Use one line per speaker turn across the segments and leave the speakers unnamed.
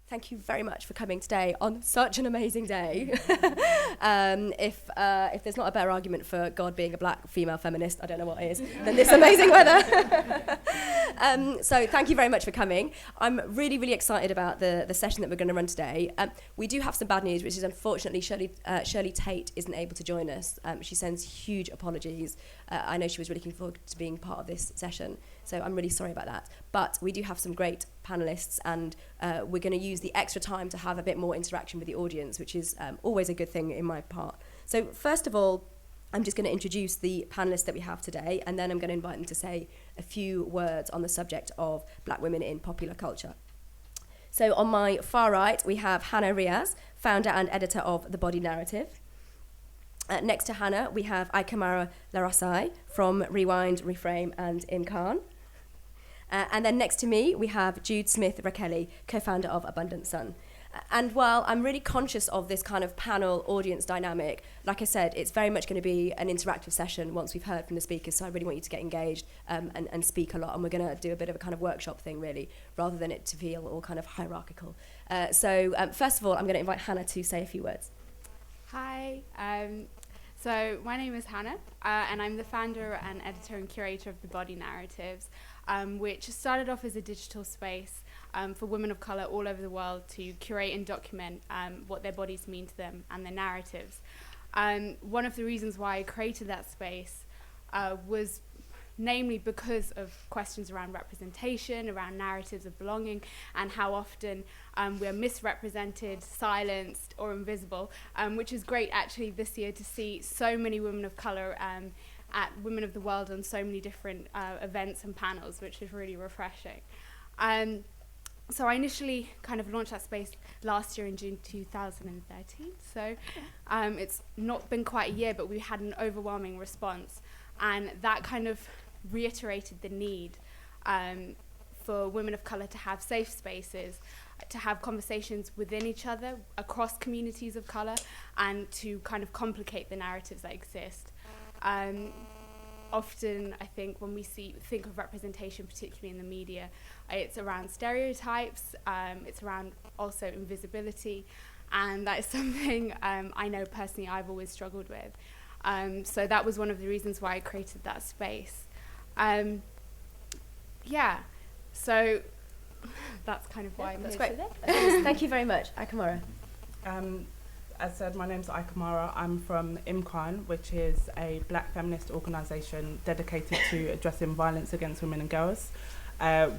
Thank you very much for coming today on such an amazing day. If there's not a better argument for God being a black female feminist, I don't know what is, than this amazing weather. So thank you very much for coming. I'm really, really excited about the session that we're going to run today. We do have some bad news, which is unfortunately Shirley Tate isn't able to join us. She sends huge apologies. I know she was really looking forward to being part of this session, so I'm really sorry about that. But we do have some great panellists, and we're going to use the extra time to have a bit more interaction with the audience, which is always a good thing in my part. So first of all, I'm just going to introduce the panellists that we have today, and then I'm going to invite them to say a few words on the subject of black women in popular culture. So on my far right, we have Hana Riaz, founder and editor of The Body Narrative. Next to Hana, we have Ikamara Larasai from Rewind&Reframe and Imkaan. And then next to me, we have Jude Smith Rachele, co-founder of Abundant Sun. And while I'm really conscious of this kind of panel audience dynamic, like I said, it's very much going to be an interactive session once we've heard from the speakers, so I really want you to get engaged and speak a lot, and we're going to do a bit of a kind of workshop thing, really, rather than it to feel all kind of hierarchical. So first of all, I'm going to invite Hana to say a few words.
Hi. So my name is Hana, and I'm the founder and editor and curator of The Body Narratives, which started off as a digital space for women of colour all over the world to curate and document what their bodies mean to them and their narratives. One of the reasons why I created that space was namely because of questions around representation, around narratives of belonging, and how often we are misrepresented, silenced, or invisible, which is great actually this year to see so many women of colour at Women of the World on so many different events and panels, which is really refreshing. So I initially kind of launched that space last year in June 2013. So it's not been quite a year, but we had an overwhelming response. And that kind of reiterated the need for women of colour to have safe spaces, to have conversations within each other, across communities of colour, and to kind of complicate the narratives that exist. Often, I think, when we think of representation, particularly in the media, it's around stereotypes, it's around also invisibility, and that is something I know personally I've always struggled with. So that was one of the reasons why I created that space. So that's kind of why I'm here
great.
today.
Thank you very much. Ikamara.
As said, my name's Ikamara. I'm from Imkaan, which is a black feminist organisation dedicated to addressing violence against women and girls.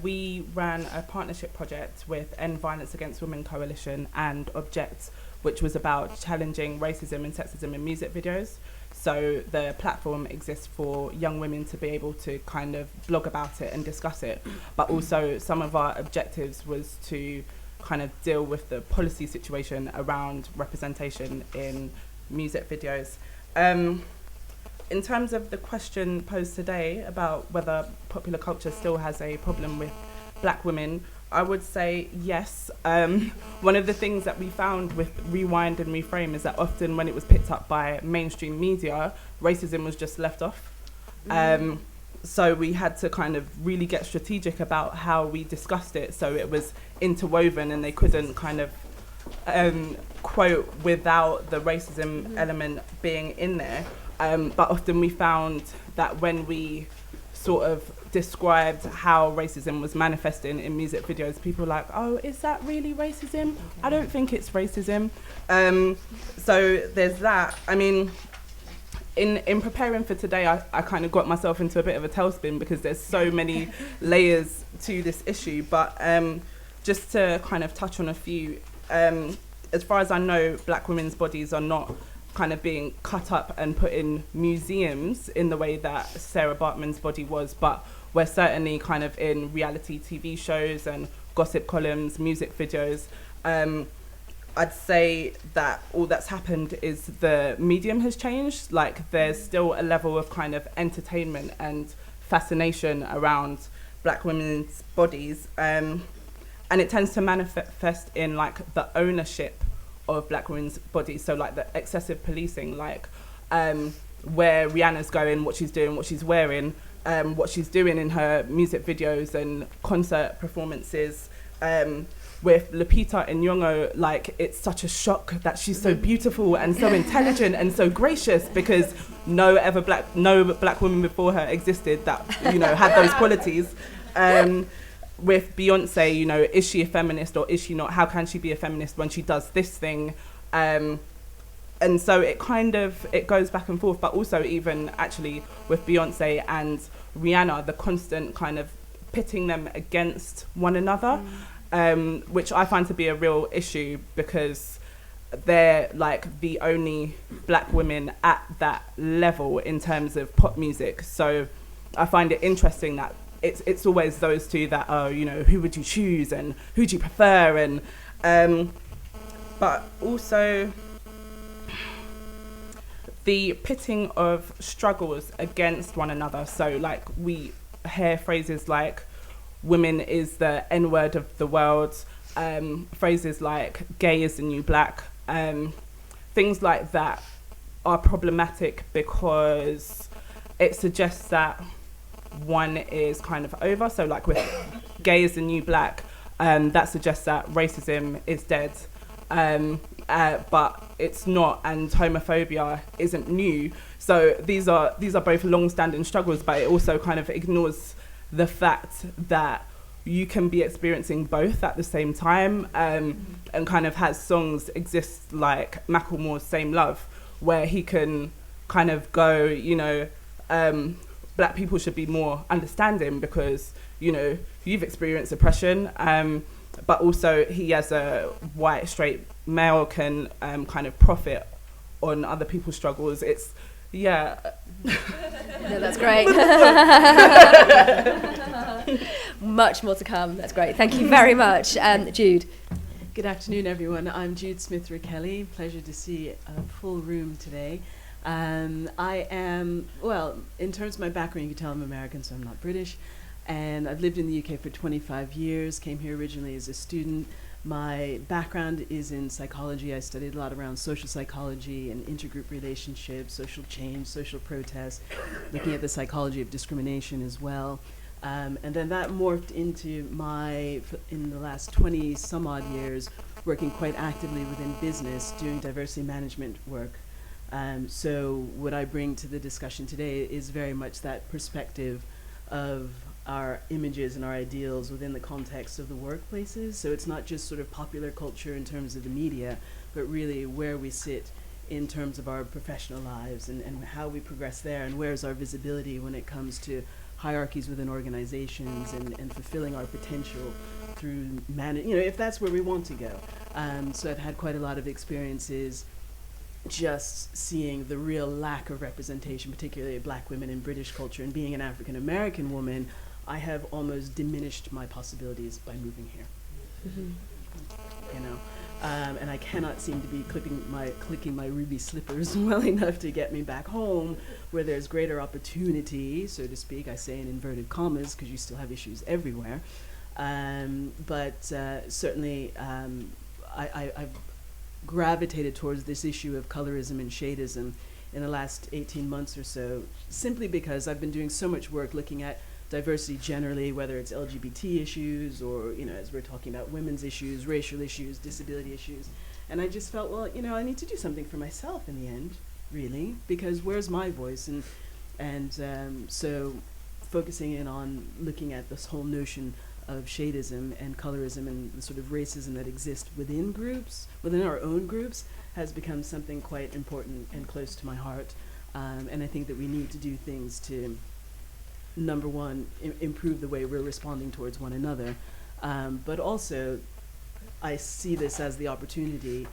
We ran a partnership project with End Violence Against Women Coalition and Object, which was about challenging racism and sexism in music videos. So the platform exists for young women to be able to kind of blog about it and discuss it. But also some of our objectives was to kind of deal with the policy situation around representation in music videos. In terms of the question posed today about whether popular culture still has a problem with black women, I would say yes. One of the things that we found with Rewind and Reframe is that often when it was picked up by mainstream media, racism was just left off. So we had to kind of really get strategic about how we discussed it, so it was interwoven and they couldn't kind of quote without the racism element being in there. But often we found that when we sort of described how racism was manifesting in music videos, people were like, oh, is that really racism? I don't think it's racism. So there's that. I mean, in preparing for today, I kind of got myself into a bit of a tailspin because there's so many layers to this issue. But just to kind of touch on a few, as far as I know, black women's bodies are not kind of being cut up and put in museums in the way that Sarah Baartman's body was, but we're certainly kind of in reality TV shows and gossip columns, music videos. I'd say that all that's happened is the medium has changed. Like there's still a level of kind of entertainment and fascination around black women's bodies. And it tends to manifest in like the ownership of black women's bodies. So like the excessive policing, like where Rihanna's going, what she's doing, what she's wearing, what she's doing in her music videos and concert performances. with Lupita Nyong'o, like, it's such a shock that she's so beautiful and so intelligent and so gracious, because no black woman before her existed that, you know, had those qualities. With Beyoncé, you know, is she a feminist or is she not? How can she be a feminist when she does this thing? And so it goes back and forth, but also even actually with Beyonce and Rihanna, the constant kind of pitting them against one another, which I find to be a real issue, because they're like the only black women at that level in terms of pop music. So I find it interesting that it's always those two that are, you know, who would you choose and who do you prefer, and but also the pitting of struggles against one another. So like we hear phrases like women is the N-word of the world, phrases like gay is the new black, things like that are problematic because it suggests that one is kind of over. So like with gay is the new black, that suggests that racism is dead, but it's not, and homophobia isn't new. So these are both long-standing struggles, but it also kind of ignores the fact that you can be experiencing both at the same time, and kind of has songs exist like Macklemore's Same Love, where he can kind of go, you know, black people should be more understanding because, you know, you've experienced oppression, but also he as a white straight male can kind of profit on other people's struggles. It's, yeah.
No, that's great. Much more to come. That's great. Thank you very much. Jude.
Good afternoon, everyone. I'm Jude Smith Rachele. Pleasure to see a full room today. I am, well, in terms of my background, you can tell I'm American, so I'm not British. And I've lived in the UK for 25 years, came here originally as a student. My background is in psychology. I studied a lot around social psychology and intergroup relationships, social change, social protest, looking at the psychology of discrimination as well. And then that morphed into in the last 20 some odd years, working quite actively within business, doing diversity management work. So what I bring to the discussion today is very much that perspective of our images and our ideals within the context of the workplaces. So it's not just sort of popular culture in terms of the media, but really where we sit in terms of our professional lives and how we progress there, and where's our visibility when it comes to hierarchies within organizations and fulfilling our potential through if that's where we want to go. So I've had quite a lot of experiences just seeing the real lack of representation, particularly of black women in British culture, and being an African American woman, I have almost diminished my possibilities by moving here. You know, and I cannot seem to be clicking my ruby slippers well enough to get me back home, where there's greater opportunity, so to speak. I say in inverted commas because you still have issues everywhere, but certainly I've gravitated towards this issue of colorism and shadeism in the last 18 months or so, simply because I've been doing so much work looking at diversity generally, whether it's LGBT issues or, you know, as we're talking about women's issues, racial issues, disability issues. And I just felt, well, you know, I need to do something for myself in the end, really, because where's my voice? And so focusing in on looking at this whole notion of shadeism and colorism and the sort of racism that exists within groups, within our own groups, has become something quite important and close to my heart. And I think that we need to do things to, number one, improve the way we're responding towards one another. But also, I see this as the opportunity,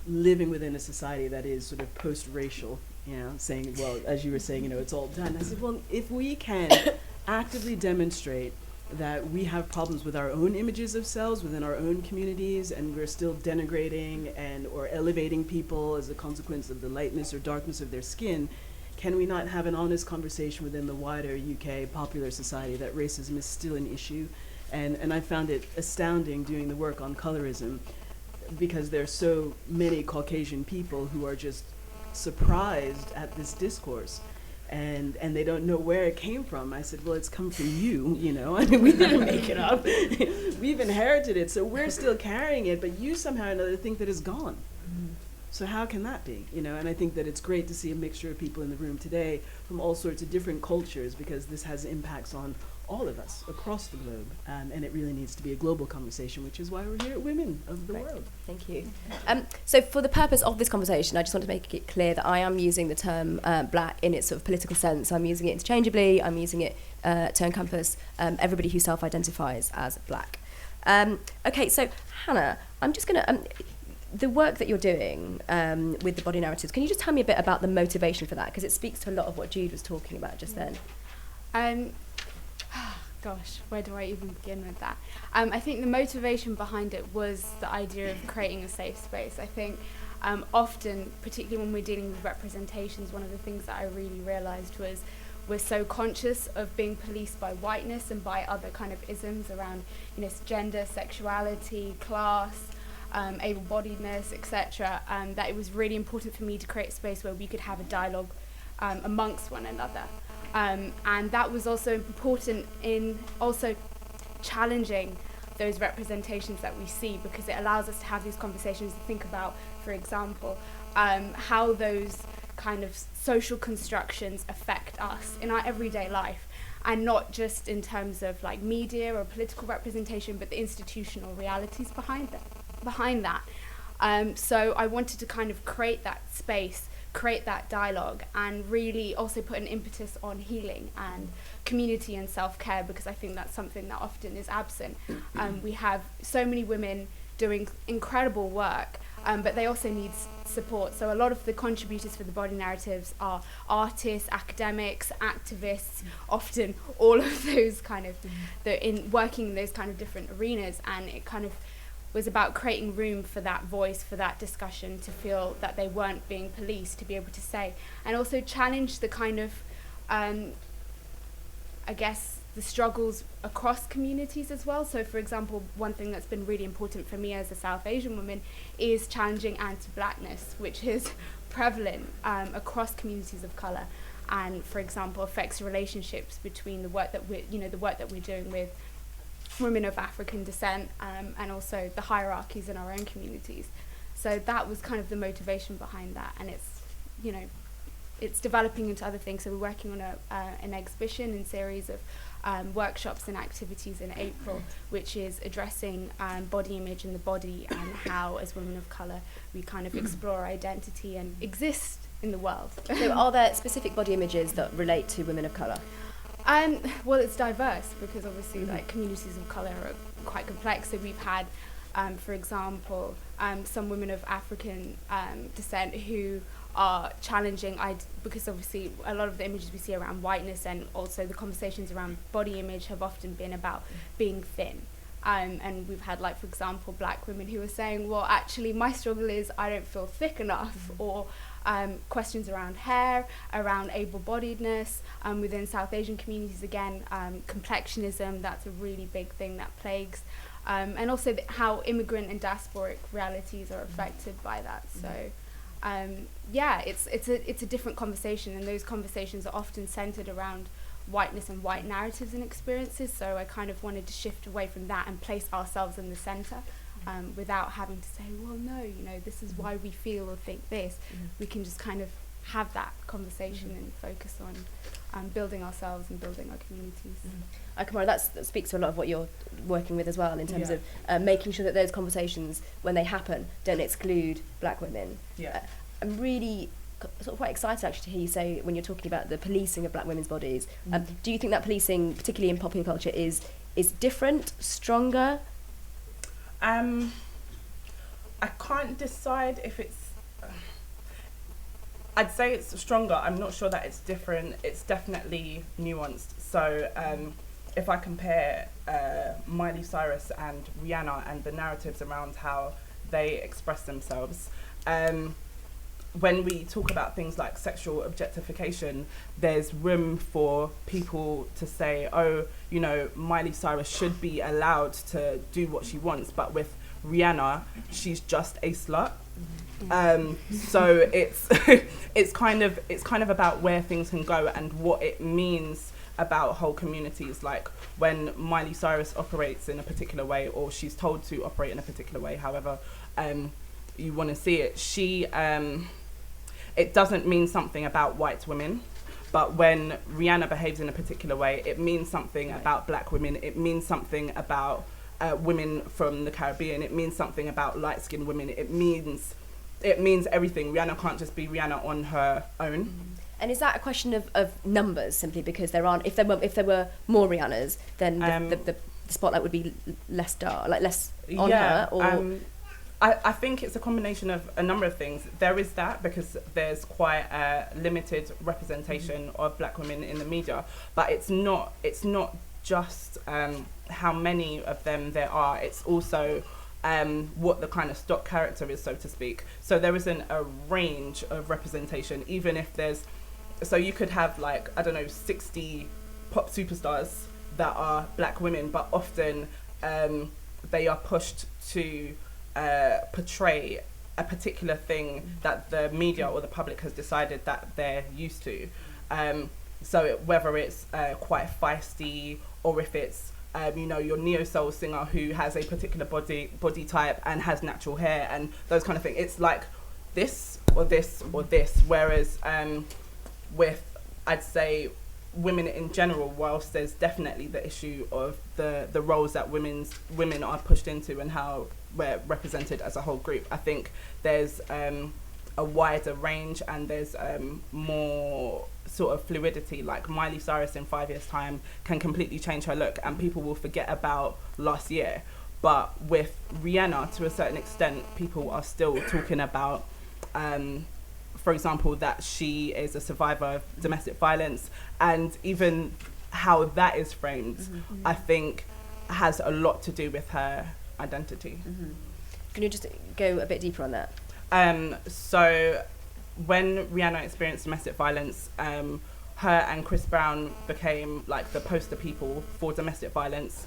living within a society that is sort of post-racial, you know, saying, well, as you were saying, you know, it's all done. I said, well, if we can actively demonstrate that we have problems with our own images of selves within our own communities, and we're still denigrating or elevating people as a consequence of the lightness or darkness of their skin, can we not have an honest conversation within the wider UK popular society that racism is still an issue? And I found it astounding doing the work on colorism, because there's so many Caucasian people who are just surprised at this discourse. and they don't know where it came from. I said, well, it's come from you, you know. I mean, we didn't make it up. We've inherited it, so we're still carrying it, but you somehow or another think that it's gone. So how can that be, you know? And I think that it's great to see a mixture of people in the room today from all sorts of different cultures, because this has impacts on all of us across the globe, and it really needs to be a global conversation, which is why we're here at Women of the World.
Thank you. So for the purpose of this conversation, I just want to make it clear that I am using the term black in its sort of political sense. I'm using it interchangeably. I'm using it to encompass everybody who self-identifies as black. Okay, so Hana, I'm just going to... the work that you're doing with the body narratives, can you just tell me a bit about the motivation for that? Because it speaks to a lot of what Jude was talking about just then.
Gosh, where do I even begin with that? I think the motivation behind it was the idea of creating a safe space. I think often, particularly when we're dealing with representations, one of the things that I really realised was we're so conscious of being policed by whiteness and by other kind of isms around, you know, gender, sexuality, class, able-bodiedness, etc., that it was really important for me to create a space where we could have a dialogue amongst one another. And that was also important in also challenging those representations that we see, because it allows us to have these conversations to think about, for example, how those kind of social constructions affect us in our everyday life, and not just in terms of like media or political representation, but the institutional realities behind that. So I wanted to kind of create that space, create that dialogue, and really also put an impetus on healing and community and self-care, because I think that's something that often is absent. We have so many women doing incredible work, but they also need support. So a lot of the contributors for the body narratives are artists, academics, activists, often all of those kind of, working in those kind of different arenas, and it kind of was about creating room for that voice, for that discussion, to feel that they weren't being policed, to be able to say, and also challenge the kind of, I guess, the struggles across communities as well. So, for example, one thing that's been really important for me as a South Asian woman is challenging anti-blackness, which is prevalent across communities of colour, and, for example, affects relationships between the work that we're doing with women of African descent, and also the hierarchies in our own communities. So that was kind of the motivation behind that, and it's, you know, it's developing into other things. So we're working on an exhibition and series of workshops and activities in April, which is addressing body image in the body, and how, as women of colour, we kind of explore our identity and exist in the world.
So are there specific body images that relate to women of colour?
Well, it's diverse, because obviously like communities of colour are quite complex. So we've had, for example, some women of African descent who are challenging, because obviously a lot of the images we see around whiteness, and also the conversations around body image, have often been about being thin. And we've had, like, for example, black women who are saying, well, actually my struggle is I don't feel thick enough, or questions around hair, around able-bodiedness, within South Asian communities, again, complexionism, that's a really big thing that plagues, and also how immigrant and diasporic realities are affected by that. So yeah, it's a different conversation, and those conversations are often centered around whiteness and white narratives and experiences. So I kind of wanted to shift away from that and place ourselves in the center, without having to say, well, no, you know, this is why we feel or think this. We can just kind of have that conversation and focus on building ourselves and building our communities.
Ikamara, that speaks to a lot of what you're working with as well, in terms of making sure that those conversations, when they happen, don't exclude black women. I'm really sort of quite excited actually to hear you say, when you're talking about the policing of black women's bodies, do you think that policing, particularly in popular culture, is different, stronger?
I can't decide if it's... I'd say it's stronger. I'm not sure that it's different. It's definitely nuanced. So if I compare Miley Cyrus and Rihanna and the narratives around how they express themselves, when we talk about things like sexual objectification, there's room for people to say, oh, you know, Miley Cyrus should be allowed to do what she wants. But with Rihanna, she's just a slut. So it's it's kind of about where things can go and what it means about whole communities. Like when Miley Cyrus operates in a particular way, or she's told to operate in a particular way, however you want to see it, it doesn't mean something about white women. But when Rihanna behaves in a particular way, it means something about black women. It means something about women from the Caribbean. It means something about light-skinned women. It means everything. Rihanna can't just be Rihanna on her own.
And is that a question of numbers, simply because there aren't? If there were more Rihannas, then the spotlight would be less dark, like less on her. Or
I think it's a combination of a number of things. There is that, because there's quite a limited representation of black women in the media, but it's not just how many of them there are. It's also what the kind of stock character is, so to speak. So there isn't a range of representation, even if there's, so you could have 60 pop superstars that are black women, but often they are pushed to portray a particular thing that the media or the public has decided that they're used to. So whether it's quite feisty, or if it's your neo-soul singer who has a particular body type and has natural hair and those kind of things. It's like this or this or this. Whereas with, I'd say, women in general, whilst there's definitely the issue of the roles that women are pushed into and how we're represented as a whole group, I think there's a wider range and there's more sort of fluidity. Like Miley Cyrus in 5 years' time can completely change her look and people will forget about last year. But with Rihanna, to a certain extent, people are still talking about, for example, that she is a survivor of domestic violence, and even how that is framed, I think has a lot to do with her identity.
Can you just go a bit deeper on that?
So when Rihanna experienced domestic violence, her and Chris Brown became like the poster people for domestic violence.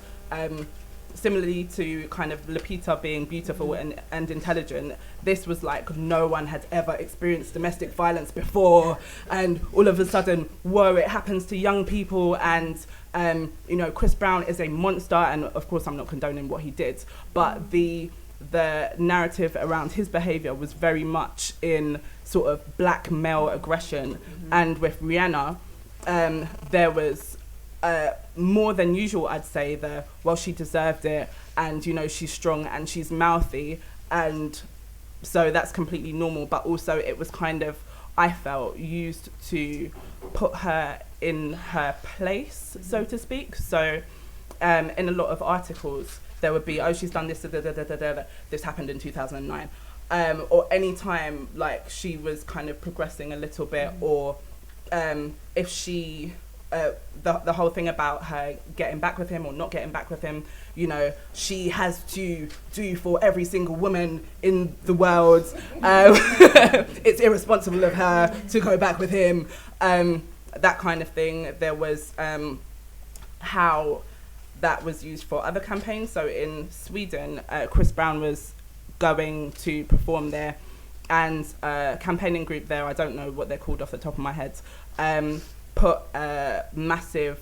Similarly to kind of Lupita being beautiful and intelligent, this was like no one had ever experienced domestic violence before, and all of a sudden, whoa, it happens to young people, and Chris Brown is a monster, and of course I'm not condoning what he did, but the narrative around his behaviour was very much in sort of black male aggression. And with Rihanna, there was more than usual, I'd say, she deserved it, and she's strong and she's mouthy, and so that's completely normal. But also it was kind of, I felt, used to put her in her place, so to speak. So in a lot of articles there would be, she's done this, this happened in 2009, or any time like she was kind of progressing a little bit, or if she the whole thing about her getting back with him or not getting back with him, she has to do for every single woman in the world. It's irresponsible of her to go back with him, that kind of thing. There was how that was used for other campaigns. So in Sweden, Chris Brown was going to perform there, and a campaigning group there, I don't know what they're called off the top of my head, put a massive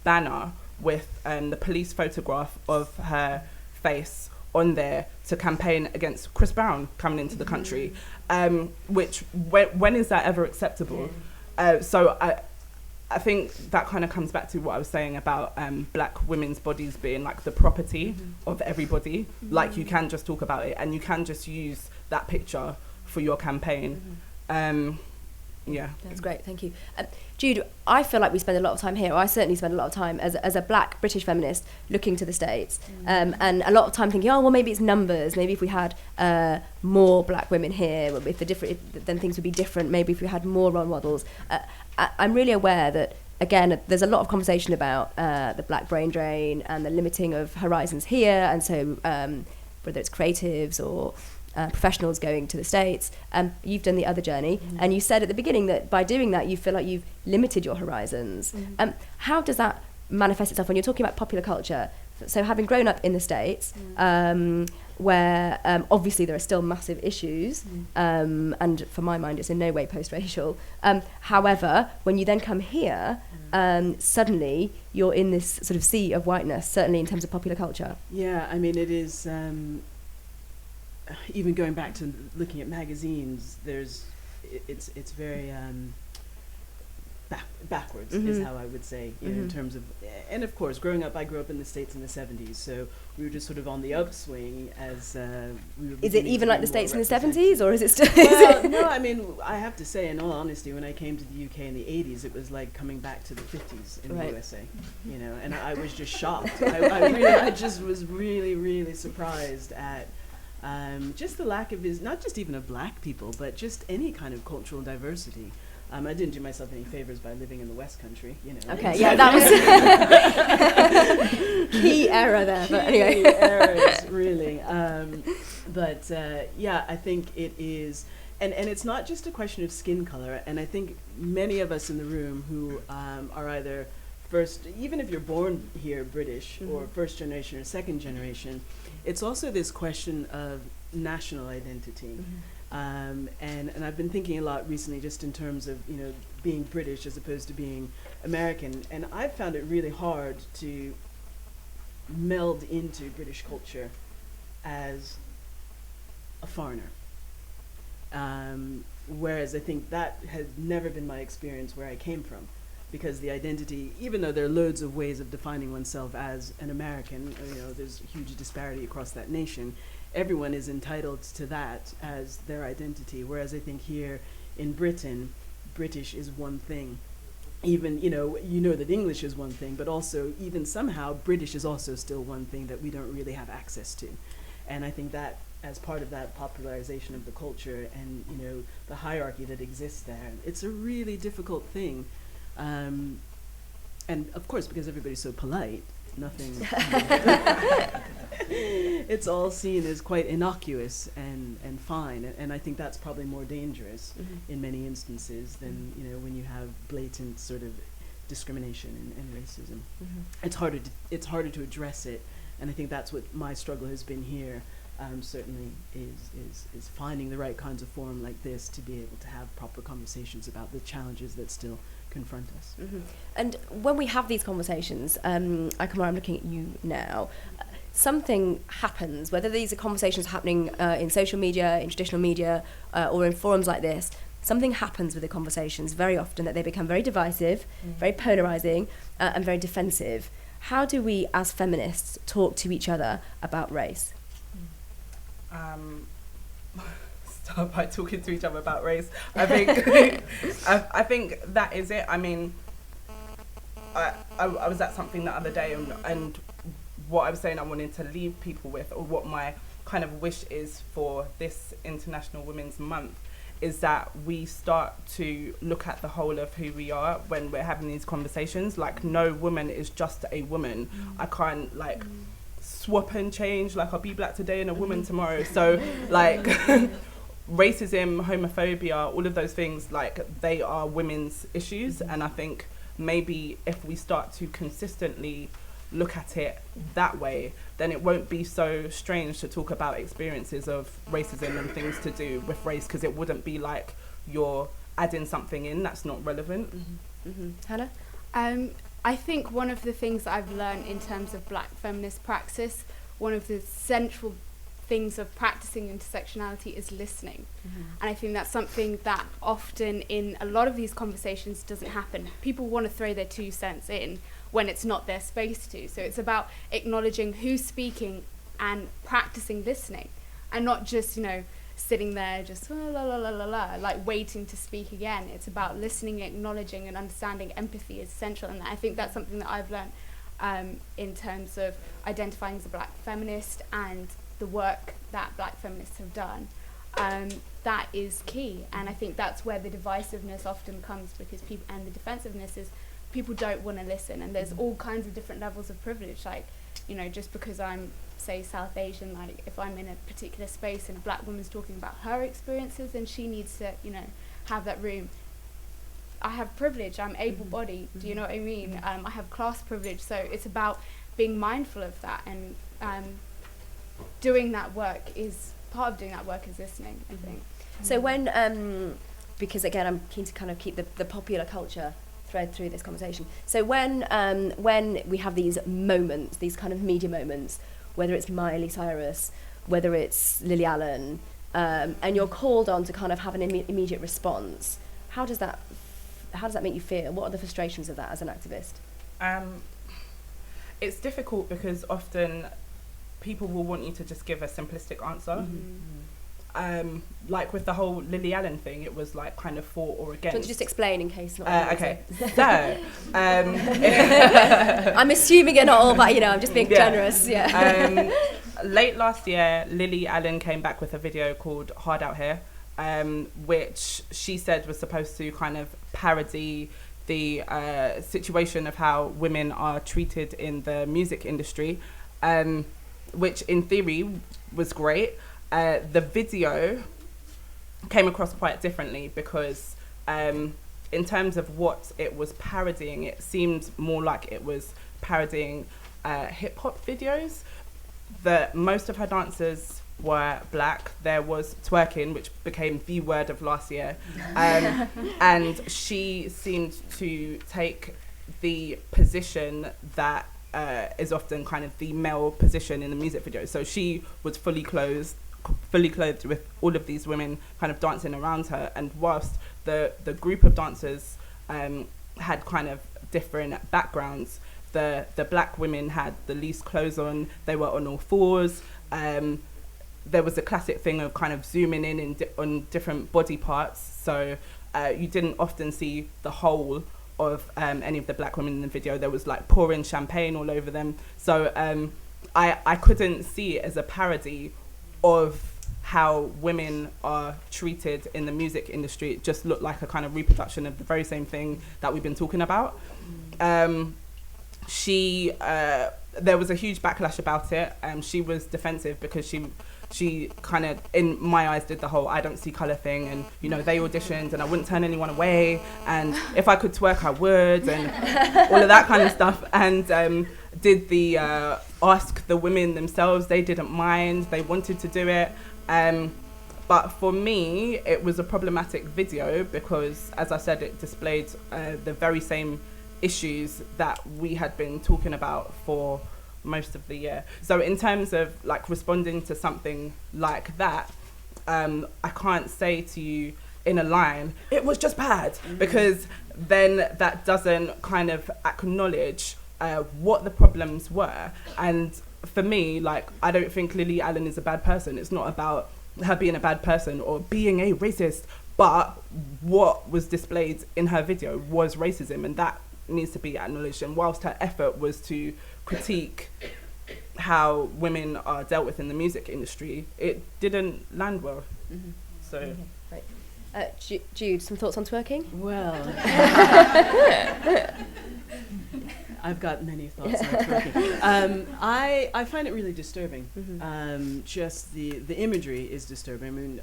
banner with the police photograph of her face on there to campaign against Chris Brown coming into the country, which when is that ever acceptable? So I think that kind of comes back to what I was saying about black women's bodies being like the property of everybody. Like you can just talk about it and you can just use that picture for your campaign. Yeah,
that's great, thank you. Jude, I feel like we spend a lot of time here, or I certainly spend a lot of time as a black British feminist looking to the States, and a lot of time thinking, oh well, maybe it's numbers, maybe if we had more black women here, then things would be different, maybe if we had more role models. I'm really aware that, again, there's a lot of conversation about the black brain drain and the limiting of horizons here, and so whether it's creatives or professionals going to the States, you've done the other journey, and you said at the beginning that by doing that you feel like you've limited your horizons. How does that manifest itself when you're talking about popular culture? so having grown up in the States, where obviously there are still massive issues, and for my mind it's in no way post-racial. However, when you then come here, suddenly you're in this sort of sea of whiteness, certainly in terms of popular culture.
Yeah, I mean, it is, even going back to looking at magazines, it's very backwards, is how I would say, you know, in terms of, and of course, I grew up in the States in the 70s, so we were just sort of on the upswing as we were.
Is it even like the States in the 70s, or is it still?
Well, no, I mean, I have to say, in all honesty, when I came to the UK in the 80s, it was like coming back to the 50s in the USA, you know, and I was just shocked. I just was really, really surprised at just the lack of, not just even of black people, but just any kind of cultural diversity. I didn't do myself any favors by living in the West Country, you know.
Okay, yeah, that was key error there, but anyway.
Key errors, really. Yeah, I think it is, and it's not just a question of skin color, and I think many of us in the room who are either first, even if you're born here British, or first generation or second generation, it's also this question of national identity. And I've been thinking a lot recently just in terms of, you know, being British as opposed to being American. And I've found it really hard to meld into British culture as a foreigner. Whereas I think that has never been my experience where I came from. Because the identity, even though there are loads of ways of defining oneself as an American, you know, there's a huge disparity across that nation, everyone is entitled to that as their identity. Whereas I think here in Britain, British is one thing. Even, you know that English is one thing, but also even somehow British is also still one thing that we don't really have access to. And I think that as part of that popularization of the culture and, you know, the hierarchy that exists there, it's a really difficult thing. And of course, because everybody's so polite, nothing, it's all seen as quite innocuous and fine. And I think that's probably more dangerous in many instances than, you know, when you have blatant sort of discrimination and racism. It's harder to address it. And I think that's what my struggle has been here, certainly is finding the right kinds of forum like this to be able to have proper conversations about the challenges that still confront us.
And when we have these conversations, Ikamara, I'm looking at you now, something happens, whether these are conversations happening in social media, in traditional media, or in forums like this, something happens with the conversations very often that they become very divisive, very polarizing, and very defensive. How do we, as feminists, talk to each other about race?
Start by talking to each other about race. I think I think that is it. I mean, I was at something the other day, and what I was saying I wanted to leave people with, or what my kind of wish is for this International Women's Month, is that we start to look at the whole of who we are when we're having these conversations. Like, no woman is just a woman. I can't like swap and change, like I'll be black today and a woman tomorrow. So like racism, homophobia, all of those things, like they are women's issues. And I think maybe if we start to consistently look at it that way, then it won't be so strange to talk about experiences of racism and things to do with race, because it wouldn't be like you're adding something in that's not relevant.
Hannah?
I think one of the things that I've learned in terms of black feminist praxis, one of the central things of practicing intersectionality is listening. And I think that's something that often in a lot of these conversations doesn't happen. People want to throw their 2 cents in when it's not their space to. So it's about acknowledging who's speaking and practicing listening, and not just, you know, sitting there just la la la la la, like waiting to speak again. It's about listening, acknowledging, and understanding. Empathy is essential, and I think that's something that I've learned in terms of identifying as a black feminist and the work that black feminists have done. That is key, and I think that's where the divisiveness often comes, because people, and the defensiveness is people don't want to listen, and there's all kinds of different levels of privilege. Like, you know, just because I'm, say, South Asian, like if I'm in a particular space and a black woman's talking about her experiences, then she needs to, you know, have that room. I have privilege, I'm able-bodied, do you know what I mean? I have class privilege, so it's about being mindful of that and doing that work is part of doing that work is listening, I think.
So when, because again, I'm keen to kind of keep the popular culture thread through this conversation. So when we have these moments, these kind of media moments, whether it's Miley Cyrus, whether it's Lily Allen, and you're called on to kind of have an immediate response, how does that make you feel? What are the frustrations of that as an activist?
It's difficult because often people will want you to just give a simplistic answer. Like with the whole Lily Allen thing, it was like kind of for or against.
Do you want to just explain in case not?
Okay, so
I'm assuming you're not all, but I'm just being generous. Yeah.
Late last year, Lily Allen came back with a video called "Hard Out Here," which she said was supposed to kind of parody the situation of how women are treated in the music industry, which in theory was great. The video came across quite differently because in terms of what it was parodying, it seemed more like it was parodying hip-hop videos. Most of her dancers were black. There was twerking, which became the word of last year. And she seemed to take the position that is often kind of the male position in the music video. So she was fully clothed with all of these women kind of dancing around her, and whilst the group of dancers had kind of different backgrounds, the black women had the least clothes on, they were on all fours. There was a classic thing of kind of zooming in on different body parts, so you didn't often see the whole of any of the black women in the video. There was like pouring champagne all over them, so I couldn't see it as a parody of how women are treated in the music industry. It just looked like a kind of reproduction of the very same thing that we've been talking about. There was a huge backlash about it. She was defensive because she kind of, in my eyes, did the whole I don't see colour thing, and they auditioned and I wouldn't turn anyone away, and if I could twerk I would, and all of that kind of stuff, and did the ask the women themselves. They didn't mind, they wanted to do it, but for me it was a problematic video because, as I said, it displayed the very same issues that we had been talking about for most of the year. So in terms of like responding to something like that, I can't say to you in a line, it was just bad, because then that doesn't kind of acknowledge what the problems were. And for me, like, I don't think Lily Allen is a bad person. It's not about her being a bad person or being a racist, but what was displayed in her video was racism, and that needs to be acknowledged. And whilst her effort was to critique how women are dealt with in the music industry, it didn't land well. So
right. Jude, some thoughts on twerking?
Well, I've got many thoughts on twerking. I find it really disturbing. Just the imagery is disturbing. I mean,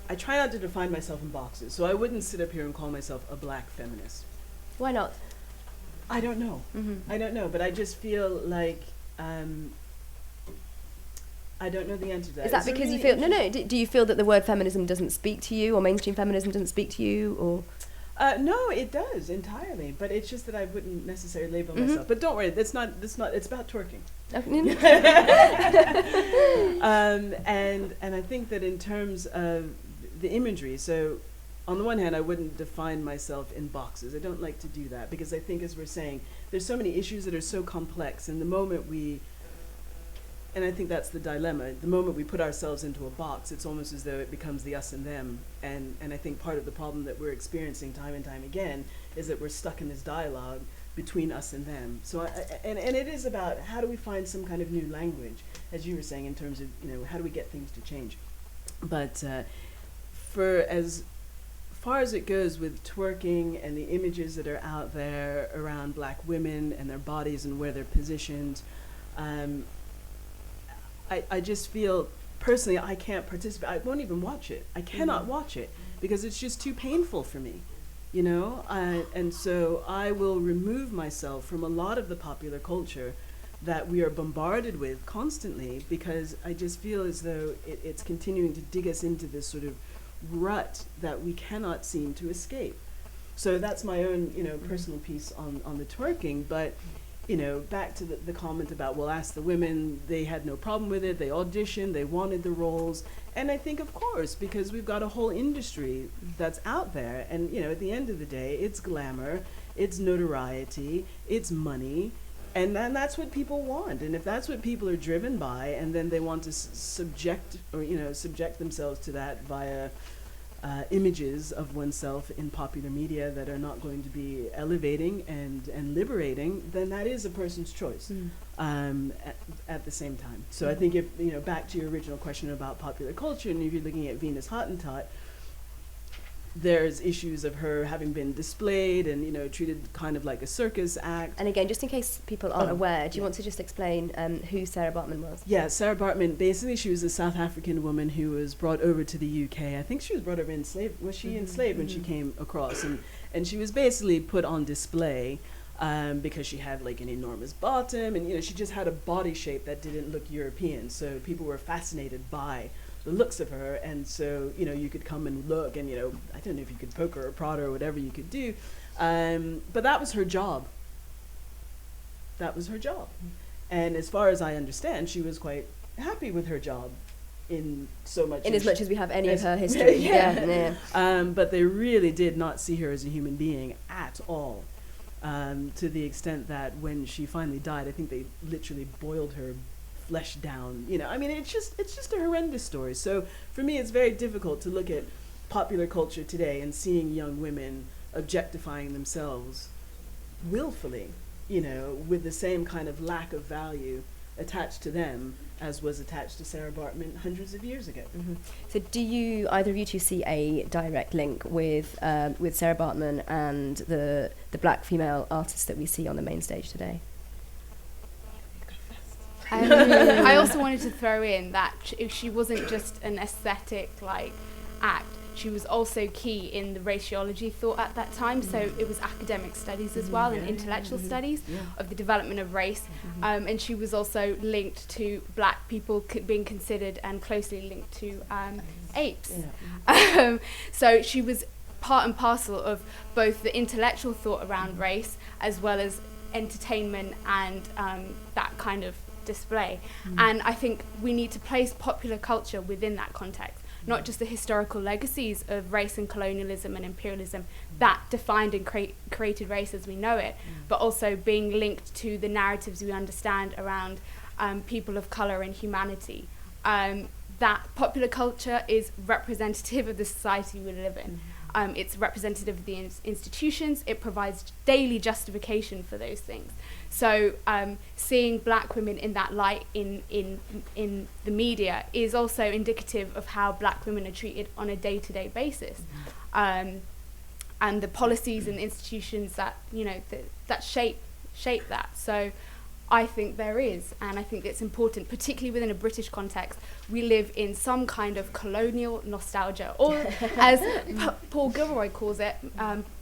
I try not to define myself in boxes, so I wouldn't sit up here and call myself a black feminist.
Why not?
I don't know. I don't know, but I just feel like I don't know the answer to that.
Is that because you feel do you feel that the word feminism doesn't speak to you, or mainstream feminism doesn't speak to you, or?
No, it does entirely, but it's just that I wouldn't necessarily label myself. But don't worry, it's not. It's about twerking. And I think that in terms of the imagery, so on the one hand, I wouldn't define myself in boxes. I don't like to do that because I think, as we're saying, there's so many issues that are so complex, and the moment and I think that's the dilemma, the moment we put ourselves into a box, it's almost as though it becomes the us and them, and I think part of the problem that we're experiencing time and time again is that we're stuck in this dialogue between us and them. So, and it is about how do we find some kind of new language, as you were saying, in terms of, how do we get things to change. But for as far as it goes with twerking and the images that are out there around black women and their bodies and where they're positioned, I just feel, personally, I can't participate. I won't even watch it. I cannot watch it because it's just too painful for me. you know? And so I will remove myself from a lot of the popular culture that we are bombarded with constantly, because I just feel as though it's continuing to dig us into this sort of rut that we cannot seem to escape. So that's my own, you know, personal piece on the twerking. But, you know, back to the comment about, well, ask the women, they had no problem with it, they auditioned, they wanted the roles. And I think, of course, because we've got a whole industry that's out there, and, you know, at the end of the day, it's glamour, it's notoriety, it's money, and then that's what people want. And if that's what people are driven by, and then they want to subject themselves to that via images of oneself in popular media that are not going to be elevating and liberating, then that is a person's choice. At the same time. So I think, if, you know, back to your original question about popular culture, and if you're looking at Venus Hottentot, there's issues of her having been displayed and, you know, treated kind of like a circus act.
And again, just in case people aren't aware, do you want to just explain who Sarah Baartman was?
Yeah, Sarah Baartman, basically she was a South African woman who was brought over to the UK. I think she was brought over enslaved. Was she enslaved when she came across? And she was basically put on display because she had like an enormous bottom, and, you know, she just had a body shape that didn't look European. So people were fascinated by the looks of her, and so, you know, you could come and look, and, you know, I don't know if you could poke her or prod her or whatever you could do, but that was her job. That was her job. And as far as I understand, she was quite happy with her job, in so much
as we have any of her history. Yeah.
But they really did not see her as a human being at all, to the extent that when she finally died, I think they literally boiled her flesh down. You know, I mean, it's just a horrendous story. So for me, it's very difficult to look at popular culture today and seeing young women objectifying themselves willfully, you know, with the same kind of lack of value attached to them as was attached to Sarah Baartman hundreds of years ago.
So do you, either of you two, see a direct link with Sarah Baartman and the black female artists that we see on the main stage today?
I also wanted to throw in that she wasn't just an aesthetic like act. She was also key in the raciology thought at that time. So it was academic studies as well, and intellectual studies of the development of race. And she was also linked to black people being considered and closely linked to apes. So she was part and parcel of both the intellectual thought around race as well as entertainment and that kind of display. And I think we need to place popular culture within that context, not just the historical legacies of race and colonialism and imperialism that defined and created race as we know it, but also being linked to the narratives we understand around people of colour and humanity. That popular culture is representative of the society we live in. It's representative of the institutions. It provides daily justification for those things. So seeing black women in that light in the media is also indicative of how black women are treated on a day-to-day basis. And the policies and institutions that, you know, that shape that. So I think there is, and I think it's important, particularly within a British context. We live in some kind of colonial nostalgia, or as Paul Gilroy calls it,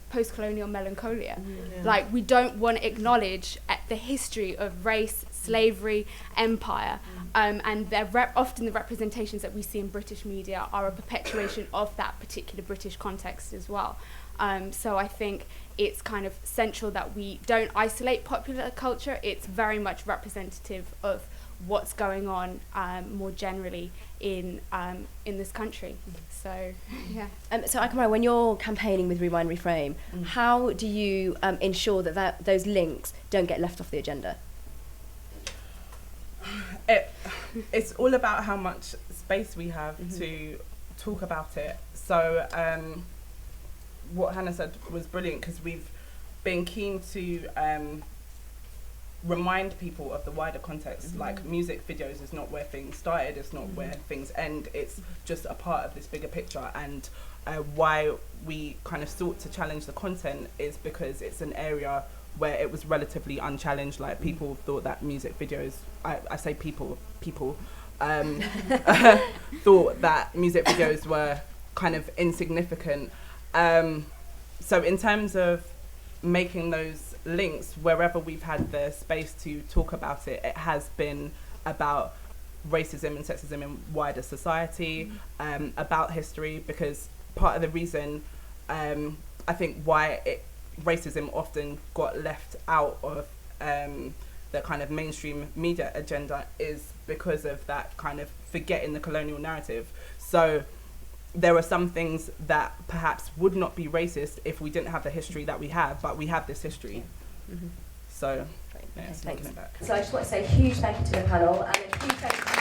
post-colonial melancholia. Like, we don't want to acknowledge the history of race, slavery, empire, and often the representations that we see in British media are a perpetuation of that particular British context as well. So I think it's kind of central that we don't isolate popular culture. It's very much representative of what's going on more generally in this country. So, yeah.
So Ikamara, when you're campaigning with Rewind&Reframe, how do you ensure that those links don't get left off the agenda?
It's all about how much space we have to talk about it. So what Hannah said was brilliant, because we've been keen to remind people of the wider context. Like, music videos is not where things started, it's not where things end, it's just a part of this bigger picture. And why we kind of sought to challenge the content is because it's an area where it was relatively unchallenged. Like, people thought that music videos, I say people thought that music videos were kind of insignificant. so in terms of making those links, wherever we've had the space to talk about it, it has been about racism and sexism in wider society, about history, because part of the reason I think why racism often got left out of the kind of mainstream media agenda is because of that kind of forgetting the colonial narrative. So there are some things that perhaps would not be racist if we didn't have the history that we have, but we have this history. So, yeah,
Thanks.
back.
So I just want to say a huge thank you to the panel and a huge thank you